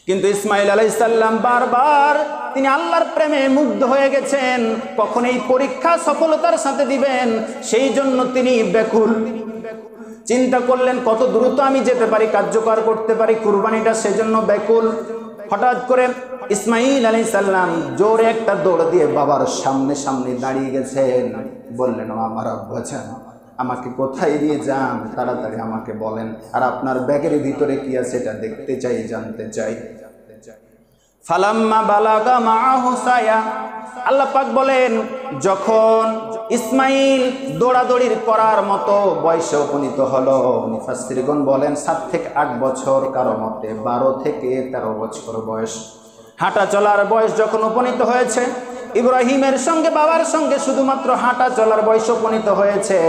কিন্তু ইসমাইল আলাইহিস সালাম বারবার তিনি আল্লাহর প্রেমে মুগ্ধ হয়ে গেছেন, কখন এই পরীক্ষা সফলতার সাথে দিবেন সেই জন্য তিনি ব্যাকুল। চিন্তা করলেন কত দ্রুত আমি যেতে পারি, কার্যকর করতে পারি কুরবানিটা, সেজন্য ব্যাকুল। হঠাৎ করে ইসমাইল আলাইহিস সালাম জোরে একটা দৌড় দিয়ে বাবার সামনে সামনে দাঁড়িয়ে গেছেন। বললেন, ও আমার আব্বা জান, আমাকে কোথায় নিয়ে যান, তাড়াতাড়ি আমাকে বলেন, আর আপনার ব্যাগের ভিতরে কি আছে এটা দেখতে চাই, জানতে চাই। ফালাম্মা বালাগা মাআহু সায়া, আল্লাহ পাক বলেন, যখন ইসমাইল দৌড়াদৌড়ির করার মতো বয়সে উপনীত হলো, মুফাসসিরগণ বলেন 7 থেকে 8 বছর, কারো মতে 12 থেকে 13 বছর বয়স, হাঁটা চলার বয়স যখন উপনীত হয়েছে, ইব্রাহিমের সঙ্গে বাবার সঙ্গে শুধুমাত্র হাঁটা চলার বয়স উপনীত হয়েছে,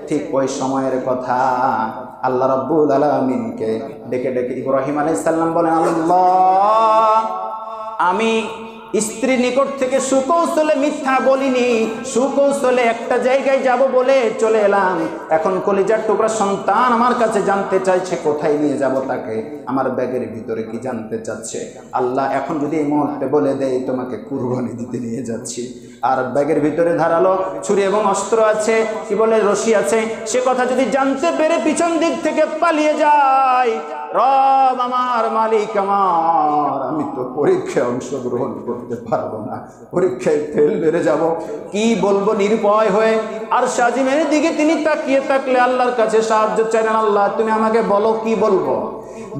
ঠিক ওই সময়ের কথা আল্লাহ রাব্বুল আলামিনকে ডেকে ডেকে ইব্রাহিম আলাইহিস সালাম বলেন, আল্লাহ, আমি স্ত্রীর নিকট থেকে সুকৌশলে মিথ্যা বলিনি, সুকৌশলে একটা জায়গায় যাব বলে চলে এলাম, এখন কলিজার টুকরা সন্তান আমার কাছে জানতে চাইছে কোথায় নিয়ে যাব তাকে, আমার ব্যাগের ভিতরে কি জানতে চাচ্ছে। আল্লাহ এখন যদি এই মুহূর্তে বলে দেয় তোমাকে কুরবানি দিতে নিয়ে যাচ্ছি, আর ব্যাগের ভিতরে ধারালো ছুরি এবং অস্ত্র আছে, কি বলে রশি আছে, সে কথা যদি জানতে পেরে পিছন দিক থেকে পালিয়ে যায়, রব আমার, মালিক আমার, আমি তো পরীক্ষায় অংশগ্রহণ করতে পারবো না, পরীক্ষায় ফেল বেড়ে যাব, কি বলবো নিরুপায় হয়ে। আর সাজিমের দিকে তিনি তাকিয়ে থাকলে আল্লাহর কাছে সাহায্য চাইলেন, আল্লাহ তুমি আমাকে বলো কি বলবো।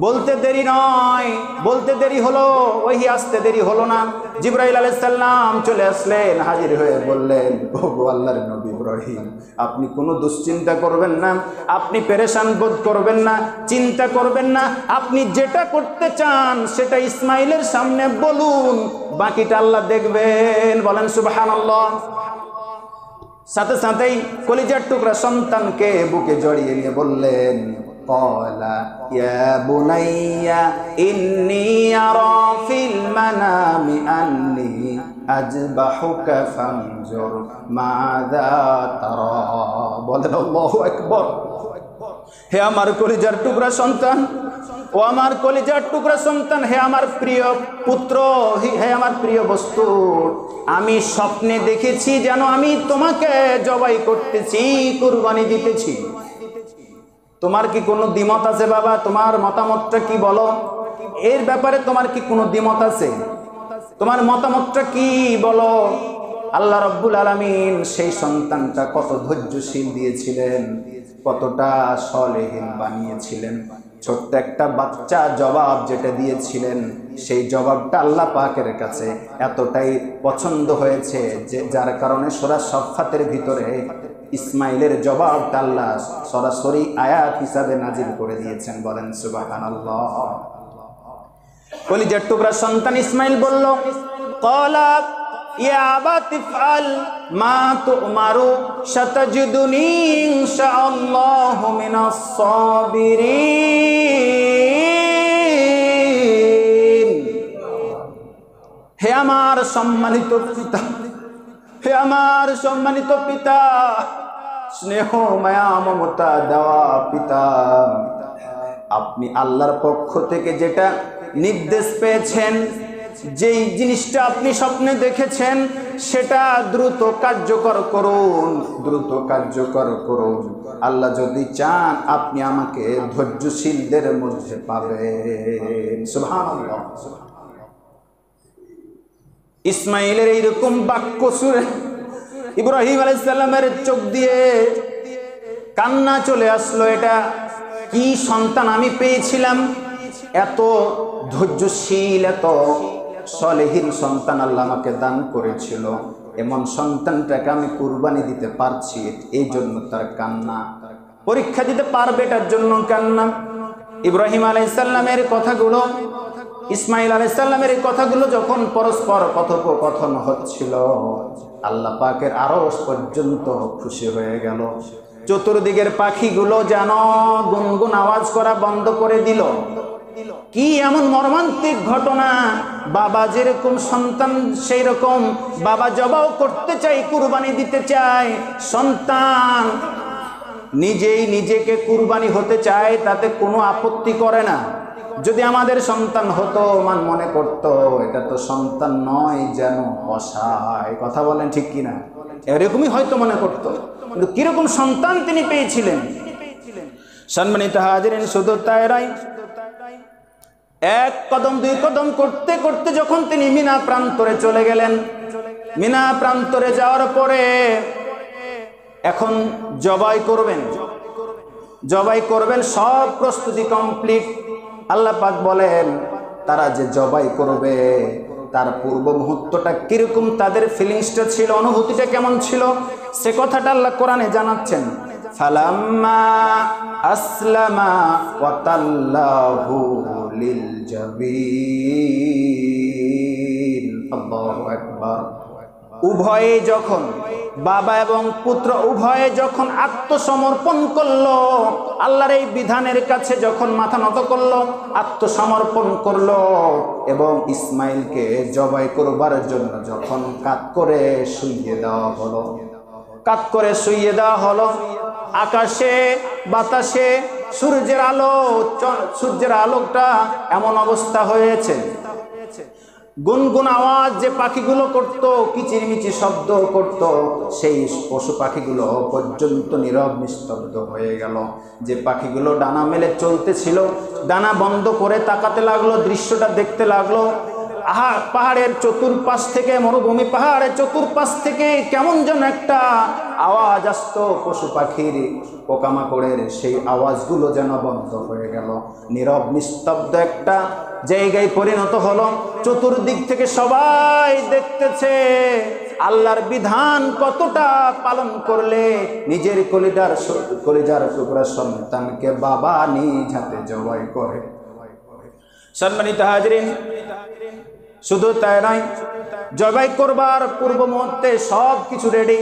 বলতে দেরি নয়, বলতে দেরি হলো, ওহি আসতে দেরি হলো না। জিবরাইল আলাইহিস সালাম চলে আসলেন, হাজির হয়ে বললেন, ওগো আল্লাহর নবী ইব্রাহিম, আপনি কোনো দুশ্চিন্তা করবেন না, আপনি পেরেশান বোধ করবেন না, চিন্তা করবেন না, আপনি যেটা করতে চান সেটা ইসমাইলের সামনে বলুন, বাকিটা আল্লাহ দেখবেন। বলেন সুবহানাল্লাহ। সাথে সাথেই কলিজার টুকরা সন্তানকে বুকে জড়িয়ে নিয়ে বললেন, ক্বালা ইয়া বুনাইয়া ইন্নী আরা ফিল মানামি আন্নী আযবাহুকা ফানজুর মাযা তারা। বলেন আল্লাহু আকবার। হে আমার কলিজার টুকরা সন্তান, ও আমার কলিজার টুকরা সন্তান, হে আমার প্রিয় পুত্র, হে আমার প্রিয় বস্তু, আমি স্বপ্নে দেখেছি যেন আমি তোমাকে জবাই করতেছি, কুরবানি দিতেছি। তোমার কি কোনো দ্বিমত আছে বাবা? তোমার মতামতটা কি বলো? এর ব্যাপারে তোমার কি কোনো দ্বিমত আছে? তোমার মতামতটা কি বলো? আল্লাহ রাব্বুল আলামিন সেই সন্তানটা কত ধৈর্যশীল দিয়েছিলেন, কতটা সলেহীন বানিয়েছিলেন। ছোট্ট একটা বাচ্চা জবাব যেটা দিয়েছিলেন, সেই জবাবটা আল্লাহ পাকের কাছে এতটাই পছন্দ হয়েছে যে যার কারণে সূরা সাফফাতের ভিতরে ইসমাইলের জবাবটা আল্লাহ সরাসরি আয়াত হিসাবে নাজিল করে দিয়েছেন। বলেন সুবহানাল্লাহ। কলিজার টুকরা সন্তান ইসমাইল বলল, ক্বালা ইয়া আবাতি ফাল মা তুমারু সাতাজিদুনি ইনশাআল্লাহু মিনাস সাবিরিন। হে আমার সম্মানিত পিতা, হে আমার সম্মানিত পিতা, স্নেহ মায়া মমতা দেওয়া পিতা, আপনি আল্লাহর পক্ষ থেকে যেটা নির্দেশ পেয়েছেন, যেই জিনিসটা আপনি স্বপ্নে দেখেছেন, সেটা দ্রুত কার্যকর করুন, দ্রুত কার্যকর করুন। আল্লাহ যদি চান আপনি আমাকে ধৈর্যশীলদের মধ্যে পাবেন। সুবহানাল্লাহ। ইসমাইলের এইরকম বাক্য শুনে ইব্রাহিম আলাইহিস সালামের চোখ দিয়ে কান্না চলে আসলো। এটা কি সন্তান আমি পেয়েছিলাম, এত ধৈর্যশীল, এত সলেহীন সন্তান আল্লাহ আমাকে দান করেছিল। এমন সন্তানটাকে আমি কুরবানি দিতে পারছি, এই জন্য তার কান্না। পরীক্ষা দিতে পারবে এটার জন্য কান্না। ইব্রাহিম আলাইহিস সালামের কথাগুলো, ইসমাইল আলাইহিস সালামের কথাগুলো যখন পরস্পর কথোপকথন হচ্ছিল, আল্লাহ পাকের আরশ পর্যন্ত খুশি হয়ে গেল। চতুর্দিকের পাখিগুলো যেন গুনগুন আওয়াজ করা বন্ধ করে দিল। কি এমন মর্মান্তিক ঘটনা! বাবা যেরকম সন্তান সেই রকম, বাবা জবাও করতে চাই, কুরবানি দিতে চায়, সন্তান নিজেই নিজেকে কুরবানি হতে চায়, তাতে কোনো আপত্তি করে না। যদি আমাদের সন্তান হতো, মান মনে করত এটা তো সন্তান নয়, যেন অসহায়। কথা বলেন ঠিক কিনা? এরকমই হয়তো মনে করত, কিন্তু কিরকম সন্তান তিনি পেয়েছিলেন। সম্মানিত হাজিরিন, শুধু তাই নয়, এক কদম দুই কদম করতে করতে যখন তিনি মিনা প্রান্তরে চলে গেলেন, মিনা প্রান্তরে যাওয়ার পরে এখন জবাই করবেন, জবাই করবেন, সব প্রস্তুতি কমপ্লিট। আল্লাহ পাক বলেন তারা যে জবাই করবে তার পূর্ব মুহূর্তটা কিরকম, তাদের ফিলিংসটা ছিল, অনুভূতিটা কেমন ছিল, সে কথাটা আল্লাহ কোরআনে জানাচ্ছেন। ফালাম্মা আসলামা ওয়া তাল্লাহু লিল জাবিন। আল্লাহু আকবার। উভয়ে যখন, বাবা এবং পুত্র উভয়ে যখন আত্মসমর্পণ করলো, আল্লাহর এই বিধানের কাছে যখন মাথা নত করলো, আত্মসমর্পণ করলো, এবং ইসমাইলকে জবাই করবার জন্য যখন কাত করে শুইয়ে দেওয়া হলো, কাত করে শুইয়ে দেওয়া হলো, আকাশে বাতাসে সূর্যের আলো, সূর্যের আলোকটা এমন অবস্থা হয়েছে, গুনগুন আওয়াজ যে পাখিগুলো করত, কিচিরমিচির শব্দ করত, সেই পশু পাখিগুলো পর্যন্ত নীরব নিস্তব্ধ হয়ে গেল। যে পাখিগুলো ডানা মেলে চলতেছিল, ডানা বন্ধ করে তাকাতে লাগলো, দৃশ্যটা দেখতে লাগলো। পাহাড়ের চতুর্পাশ থেকে, মরুভূমি পাহাড়ের চতুর্পাশ থেকে কেমন যেন একটা আওয়াজ আসতো পশু পাখির, পোকামাকড়ের, সেই আওয়াজগুলো যেন বন্ধ হয়ে গেল। নীরব নিস্তব্ধ একটা জায়গায় পরিণত হলো। চতুর্দিক থেকে সবাই দেখতেছে আল্লাহর বিধান কতটা পালন করলে নিজের কলিজার টুকরা সন্তানকে বাবা নিজ হাতে জবাই করে। সম্মানিত হাজিরিন, শুধু তাই নয়, জবাই করবার পূর্ব মুহূর্তে সব কিছু রেডি।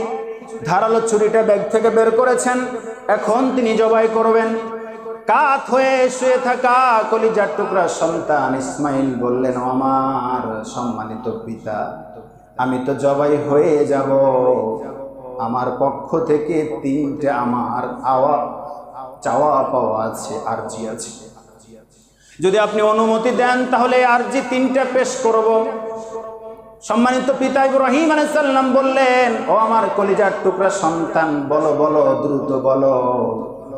ধারালো ছুরিটা ব্যাগ থেকে বের করেছেন, এখন তিনি জবাই করবেন। কাত হয়ে শুয়ে থাকা কলিজার টুকরা সন্তান ইসমাইল বললেন, আমার সম্মানিত পিতা, আমি তো জবাই হয়ে যাব, আমার পক্ষ থেকে তিনটে আমার চাওয়া পাওয়া আছে, আরজি আছে। যদি আপনি অনুমতি দেন তাহলে আরজি তিনটা পেশ করব। সম্মানিত পিতা ইব্রাহিম আলাইহিস সালাম বললেন, ও আমার কলিজার টুকরা সন্তান, বলো বলো, দ্রুত বলো,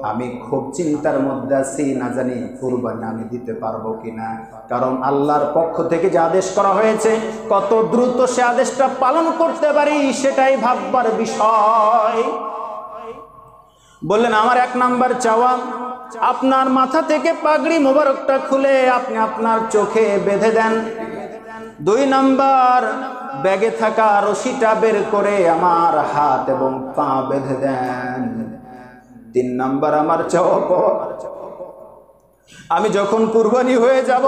আমি খুব চিন্তার মধ্যে আছি, না জানি কুরবানি আমি দিতে পারবো কিনা। কারণ আল্লাহর পক্ষ থেকে যে আদেশ করা হয়েছে, কত দ্রুত সে আদেশটা পালন করতে পারি সেটাই ভাববার বিষয়। বললেন, আমার এক নাম্বার চাওয়া, আপনার মাথা থেকে পাগড়ি মোবারকটা খুলে আপনি আপনার চোখে বেঁধে দেন। 2 নাম্বার, ব্যাগে থাকা রশিটা বের করে আমার হাত এবং পা বেঁধে দেন। 3 নাম্বার, আমার চাওয়া আমি যখন কুরবানি হয়ে যাব,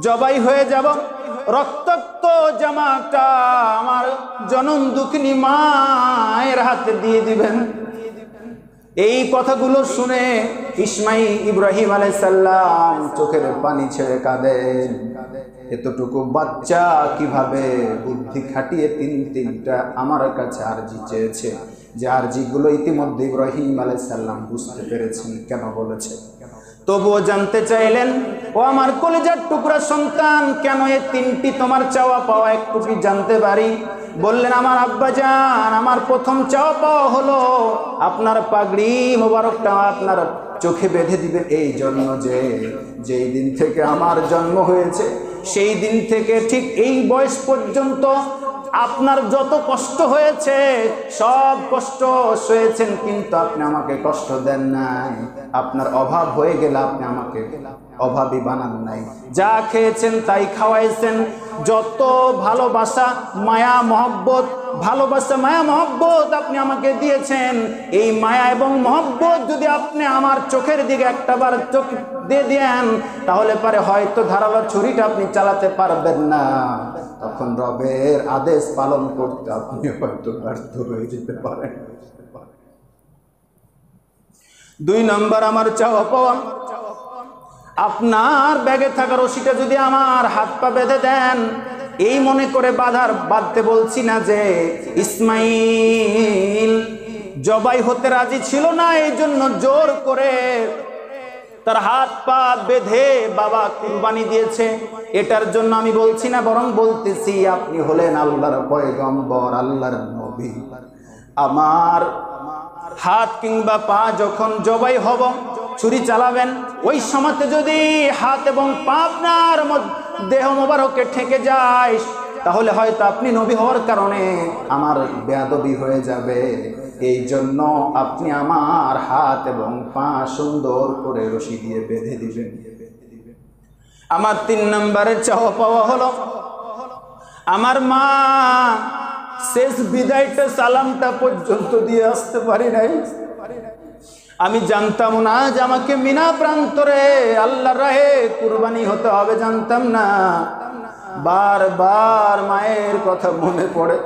জবাই হয়ে যাব, রক্তাক্ত জামাটা আমার জনম দুঃখিনী মায়ের হাতে দিয়ে দিবেন। এই কথাগুলো শুনে ইব্রাহিম আলাইহিস সালাম চোখের পানি ছেড়ে কাঁদেন। এতটুকু বাচ্চা কিভাবে বুদ্ধি খাটিয়ে তিনটা আমার কাছে আরজি চেয়েছে, যে আরজিগুলো ইতিমধ্যে ইব্রাহিম আলাইহিস সালাম বুঝতে পেরেছেন কেন বলেছে। তবুও জানতে চাইলেন, ও আমার কলিজার টুকরা সন্তান, কেন এই তিনটি তোমার চাওয়া পাওয়া একটু কি জানতে পারি? বললেন, আমার আব্বাজান, আমার প্রথম চাওয়া পাওয়া হলো আপনার পাগড়ি মোবারকটা আপনার চোখে বেঁধে দিবেন, এই জন্য যে যেই দিন থেকে আমার জন্ম হয়েছে সেই দিন থেকে ঠিক এই বয়স পর্যন্ত আপনার যত কষ্ট হয়েছে সব কষ্ট সয়েছেন, কিন্তু আপনি আমাকে কষ্ট দেন নাই। আপনার অভাব হয়ে গেলে আপনি আমাকে অভাবী বানান নাই। যা খেয়েছেন তাই খাওয়াইছেন। যত ভালোবাসা মায়া মহব্বত আপনি আমাকে দিয়েছেন, এই মায়া এবং মহব্বত যদি আপনি আমার চোখের দিকে একটাবার চোখ দিয়ে দেন, তাহলে পারে হয়তো ধারালো ছুরিটা আপনি চালাতে পারবেন না। তখন রবের আদেশ পালন করতে আপনি হয়তো ব্যর্থ হয়ে যেতে পারেন। 2 নম্বর আমার চাওয়া পাওয়া, আপনার ব্যাগে থাকা রশিটা যদি আমার হাত পা বেঁধে দেন, এই মনে করে বাঁধতে বলছি না যে ইসমাইল জবাই হতে রাজি ছিল না, এই জন্য জোর করে তার হাত পা বেঁধে বাবা কুরবানি দিয়েছে, এটার জন্য আমি বলছি না, বরং বলতেছি আপনি হলেন আল্লাহর পয়গম্বর, আল্লাহর নবী। আমার হাত কিংবা পা যখন জবাই হব, ছুরি চালাবেন, ওই সময়তে যদি হাত এবং পা আপনার দেহ মোবারকে ঠেকে যায়, তাহলে হয়তো আপনি নবী হওয়ার কারণে আমার বেয়াদবি হয়ে যাবে। এই জন্য আপনি আমার হাত এবং পা সুন্দর করে রশি দিয়ে বেঁধে দিবেন। আমার 3 নম্বরের চাওয়া পাওয়া হলো, আমার মা শেষ বিদায়টা সালামটা পর্যন্ত দিয়ে আসতে পারি নাই। আমি জানতাম না যে আমাকে মিনা প্রান্তরে আল্লাহর রাহে কুরবানি হতে হবে, জানতাম না। বারবার মায়ের কথা মনে পড়ে।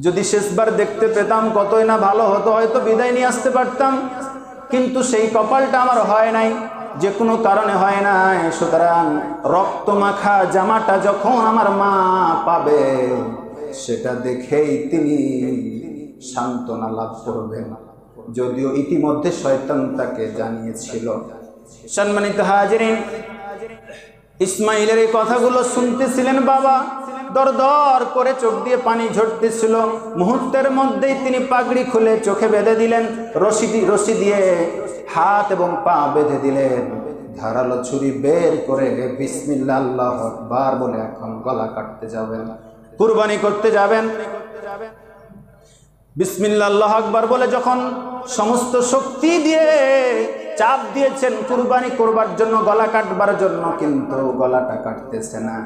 যদি শেষবার দেখতে পেতাম কতই না ভালো হতো, হয়তো বিদায় নিয়ে আসতে পারতাম, কিন্তু সেই কপালটা আমার হয় নাই, যে কোনো কারণে হয় নাই। সুতরাং রক্ত মাখা জামাটা যখন আমার মা পাবে, সেটা দেখেই তিনি সান্ত্বনা লাভ করবেন, যদিও ইতিমধ্যে শয়তান তাকে জানিয়েছিল। সম্মানিত হাজিরিন, ইসমাইলের এই কথাগুলো শুনতেছিলেন বাবা, দর দর করে চোখ দিয়ে পানি ঝরতেছিল। মুহূর্তের মধ্যেই তিনি পাগড়ি খুলে চোখে বেঁধে দিলেন, রশি দিয়ে হাত এবং পা বেঁধে দিলেন। ধারালো ছুরি বের করে বিসমিল্লাহ আল্লাহু আকবার বলে এখন গলা কাটতে যাবেন, কুরবানি করতে যাবেন। বিসমিল্লাহ আল্লাহু আকবার বলে যখন সমস্ত শক্তি দিয়ে চাপ দিয়েছেন কুরবানি করবার জন্য, গলা কাটবার জন্য, কিন্তু গলাটা কাটতেছে না।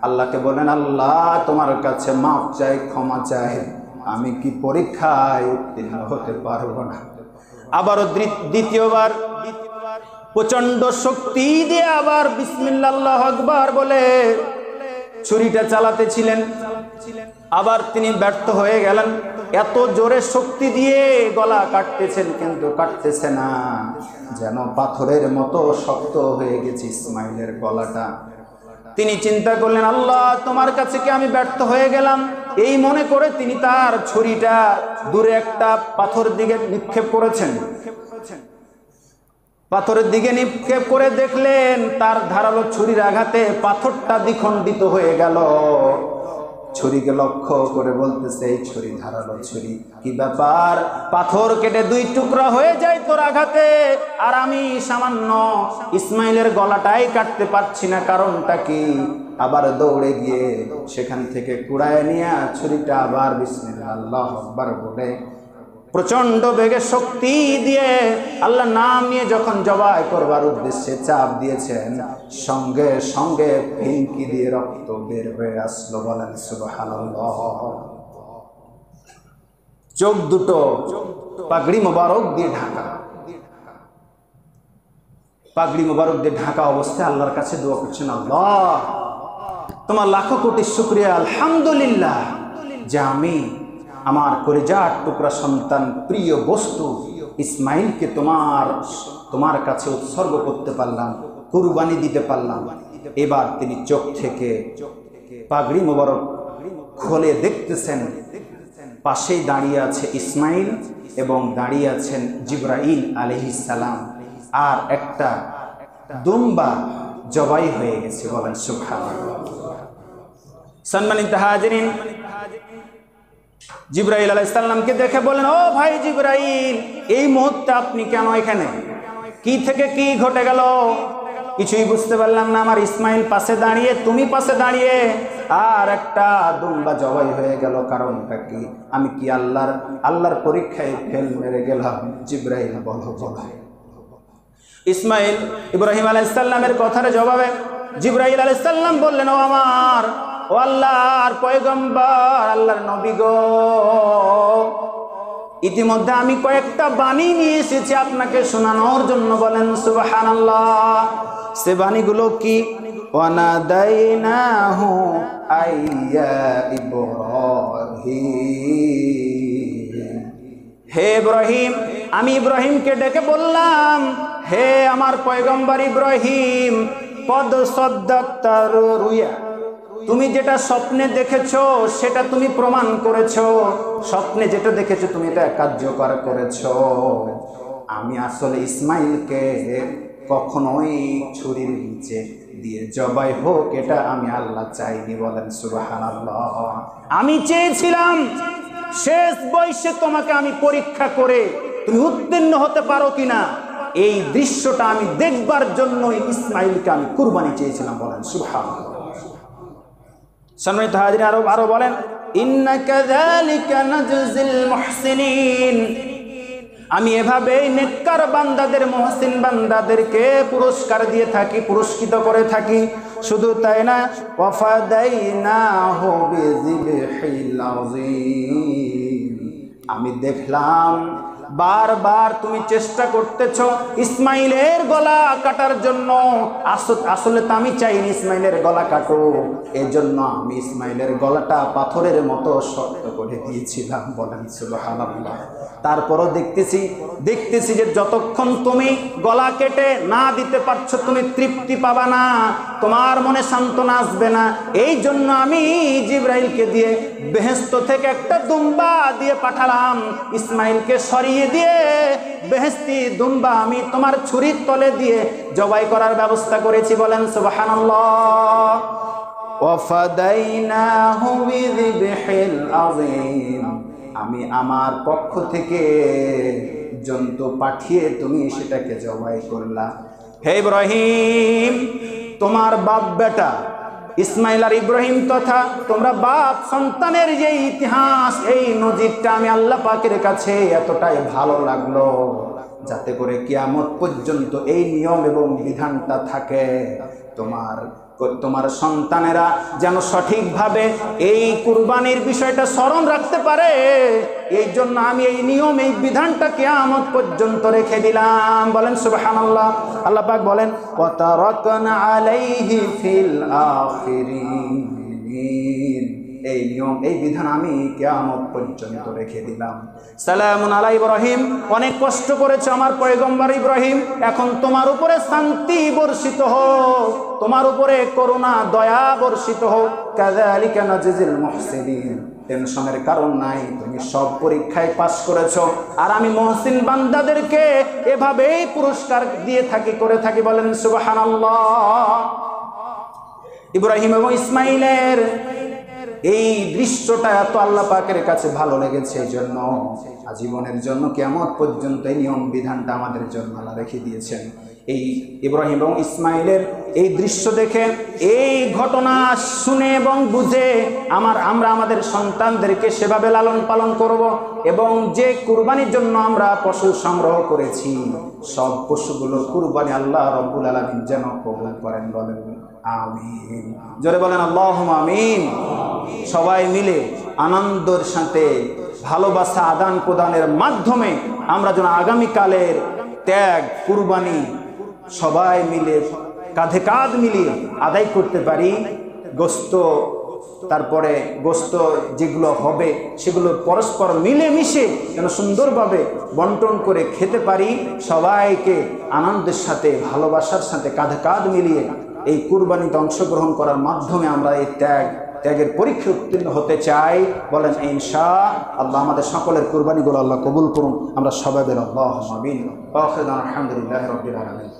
আল্লাহকে বলেন, আল্লাহ তোমার কাছে মাফ চাই, ক্ষমা চাই, আমি কি পরীক্ষায় উত্তীর্ণ হতে পারবো না। আবারও দ্বিতীয়বার প্রচন্ড শক্তি দিয়ে আবার বিসমিল্লাহ আল্লাহু আকবার বলে ছুরিটা চালাতেছিলেন, আবার তিনি ব্যর্থ হয়ে গেলেন। এত জোরে শক্তি দিয়ে গলা কাটতেছেন, কিন্তু কাটতেছে না, যেন পাথরের মতো শক্ত হয়ে গেছে ইসমাইলের গলাটা। তিনি চিন্তা করলেন, আল্লাহ তোমার কাছে কি আমি ব্যর্থ হয়ে গেলাম? এই মনে করে তিনি তার ছুরিটা দূরে একটা পাথর দিকে নিক্ষেপ করেছেন। পাথরের দিকে নিক্ষেপ করে দেখলেন তার ধারালো ছুরির আঘাতে পাথরটা দ্বিখণ্ডিত হয়ে গেল। ছুরিকে লক্ষ্য করে বলতেছে, এই ছুরি ধারালো ছুরি, কি ব্যাপার? পাথর কেটে 2 টুকরা হয়ে যায় তোর আঘাতে, আর আমি সামান্য ইসমাইলের গলাটাই কাটতে পারছি না, কারণটা কি? আবার দৌড়ে গিয়ে সেখান থেকে কুড়ায় নিয়ে ছুরিটা আবার বিসমিল্লাহ আল্লাহু আকবার বলে প্রচন্ড বেগে শক্তি দিয়ে আল্লাহ নাম নিয়ে যখন জবাই করবার উদ্দেশ্যে চাপ দিয়েছেন, সঙ্গে সঙ্গে ফিনকি দিয়ে রক্ত বের হয়ে আসলো। বলেন সুবহানাল্লাহ। চোখ দুটো পাগড়ি মোবারক দিয়ে ঢাকা, পাগড়ি মোবারক দিয়ে ঢাকা অবস্থায় আল্লাহর কাছে দোয়া করছেন, আল্লাহ তোমার লাখো কোটি শুকরিয়া আলহামদুলিল্লাহ যে আমি আমার কলিজার টুকরা সন্তান প্রিয় বস্তু ইসমাইলকে তোমার কাছে উৎসর্গ করতে পারলাম, কুরবানি দিতে পারলাম। এবার তিনি চোখ থেকে পাগড়ি মোবারক খুলে দেখতেছেন পাশেই দাঁড়িয়ে আছে ইসমাইল এবং দাঁড়িয়ে আছেন জিবরাইল আলাইহিস সালাম, আর একটা দুম্বা জবাই হয়ে গেছে। বলেন সুবহানাল্লাহ। সম্মানিত হাজিরিন, জিবরাইল আলাইহিস সালামকে দেখে বলেন, ও ভাই জিবরাইল, এই মুহূর্তে আপনি কেন এখানে? কি থেকে কি ঘটে গেল? কিছুই বুঝতে পারলাম না। আমার ইসমাইল পাশে দাঁড়িয়ে, তুমি পাশে দাঁড়িয়ে, আর একটা দুম্বা জবাই হয়ে গেল। কারণটা কি? আমি কি আল্লাহর পরীক্ষায় ফেল মেরে গেলাম? জিবরাইল বলো। ইসমাইল ইব্রাহিম আলাইহিস সালামের কথার জবাবে জিবরাইল আলাইহিস সালাম বললেন, ও আল্লাহর পয়গম্বর, আল্লাহর নবী গো, ইতিমধ্যে আমি কয়েকটা বাণী নিয়ে এসেছি আপনাকে শোনানোর জন্য। বলেন সুবহানাল্লাহ। সে বাণীগুলো কি? ওয়ানাদাইনাহু আইয়া ইব্রাহিম, হে ইব্রাহিম, আমি ইব্রাহিমকে ডেকে বললাম, হে আমার পয়গম্বর ইব্রাহিম, কদ সাদ্দাকতার রুয়া, তুমি যেটা স্বপ্নে দেখেছো সেটা তুমি প্রমাণ করেছো। স্বপ্নে যেটা দেখেছো তুমি এটা কার্যকর করেছো। আমি আসলে ইসমাইলকে কখনোই ছুরির নিচে দিয়ে জবাই হোক এটা আমি আল্লাহ চাইনি। বলেন সুবহানাল্লাহ। আমি চেয়েছিলাম শেষ বয়সে তোমাকে আমি পরীক্ষা করে তুমি উত্তীর্ণ হতে পারো কিনা, এই দৃশ্যটা আমি দেখবার জন্য ইসমাইলকে আমি কুরবানি চেয়েছিলাম। বলেন সুবহানাল্লাহ। সম্মানিত হাজির, আরো বলেন, ইন্নাকা যালিকা নাজজিল মুহসিনিন, আমি এভাবেই নেককার বান্দাদের, মুহসিন বান্দাদেরকে পুরস্কার দিয়ে থাকি, পুরস্কৃত করে থাকি। শুধু তাই না, ওয়াফাদাইনাহু বিযিবহিল আযীম, আমি দেখলাম বারবার তুমি চেষ্টা করতেছো ইসমাইলের গলা কাটার জন্য। আসলে তো আমি চাইনি ইসমাইলের গলা কাটো, এজন্য আমি ইসমাইলের গলাটা পাথরের মতো শক্ত করে দিয়েছিলাম। বলেন সুবহানাল্লাহ। তারপরও দেখতেছি যে যতক্ষণ তুমি গলা কেটে না দিতে পারছো তুমি তৃপ্তি পাবা না, তোমার মনে সান্ত্বনা আসবে না। এই জন্য আমি জিবরাইলকে দিয়ে বেহেশত থেকে একটা দুম্বা দিয়ে পাঠালাম। ইসমাইলকে সরিয়ে দিয়ে বেহেশতি দুম্বা আমি তোমার ছুরির তলে দিয়ে জবাই করার ব্যবস্থা করেছি। বলেন সুবহানাল্লাহ। ওয়াফাদাইনাহু বিযিবহিল আযীম, আমি আমার পক্ষ থেকে জন্তু পাঠিয়ে তুমি সেটাকে জবাই করলা। হে ইব্রাহিম, তোমার বাপ বেটা ইসমাইল আর ইব্রাহিম তথা তোমরা বাপ সন্তানের যে ইতিহাস, এই নজিরটা আমি আল্লাহ পাকের কাছে এতটাই ভালো লাগলো যাতে করে কিয়ামত পর্যন্ত এই নিয়ম এবং বিধানটা থাকে। তোমার সন্তানেরা যেন সঠিকভাবে এই কুরবানির বিষয়টা স্মরণ রাখতে পারে, এই জন্য আমি এই নিয়ম, এই বিধানটা কিয়ামত পর্যন্ত রেখে দিলাম। বলেন সুবহানাল্লাহ। আল্লাহ পাক বলেন, ওয়া তারাকনা আলাইহি ফিল আখিরিন, এই নিয়ম, এই বিধান আমি কিয়ামত পর্যন্ত রেখে দিলাম। সালামুন আলা ইব্রাহিম, অনেক কষ্ট করেছে আমার পয়গম্বর ইব্রাহিম, এখন তোমার উপরে শান্তি বর্ষিত হোক, তোমার উপরে করুণা দয়া বর্ষিত হোক। কাযালিকা নাজজিল মুহসিনিন, টেনশনের কারণ নাই, তুমি সব পরীক্ষায় পাস করেছো, আর আমি মুহসিন বান্দাদেরকে এভাবেই পুরস্কার দিয়ে থাকি, করে থাকি। বলেন সুবহানাল্লাহ। ইব্রাহিম এবং ইসমাইলের এই দৃশ্যটা এত আল্লাহ পাকের কাছে ভালো লেগেছে, এই জন্য আজীবনের জন্য কিয়ামত পর্যন্ত এই নিয়ম বিধানটা আমাদের জন্য আল্লাহ রেখে দিয়েছেন। এই ইব্রাহিম এবং ইসমাইলের এই দৃশ্য দেখে, এই ঘটনা শুনে এবং বুঝে আমরা আমাদের সন্তানদেরকে সেভাবে লালন পালন করব, এবং যে কুরবানির জন্য আমরা পশু সংগ্রহ করেছি সব পশুগুলো কুরবানি আল্লাহ রব্বুল আলামিন যেন কবুল করেন। বলেন আমিন। জোরে বলেন আল্লাহুম্মা আমিন। সবাই মিলে আনন্দের সাথে ভালোবাসা আদান প্রদানের মাধ্যমে আমরা যেন আগামীকালের ত্যাগ কুরবানি সবাই মিলে কাঁধে কাঁধ মিলিয়ে আদায় করতে পারি। গোস্ত, তারপরে গোস্ত যেগুলো হবে সেগুলো পরস্পর মিলেমিশে যেন সুন্দরভাবে বন্টন করে খেতে পারি, সবাইকে আনন্দের সাথে ভালোবাসার সাথে কাঁধে কাঁধ মিলিয়ে এই কুরবানিতে অংশগ্রহণ করার মাধ্যমে আমরা এই ত্যাগের পরীক্ষা উত্তীর্ণ হতে চাই। বলেন ইনশাআল্লাহ। আমাদের সকলের কুরবানিগুলো আল্লাহ কবুল করুন। আমরা সবাই বলি আল্লাহুম্মা আমিন। আলহামদুলিল্লাহি রাব্বিল আলামিন।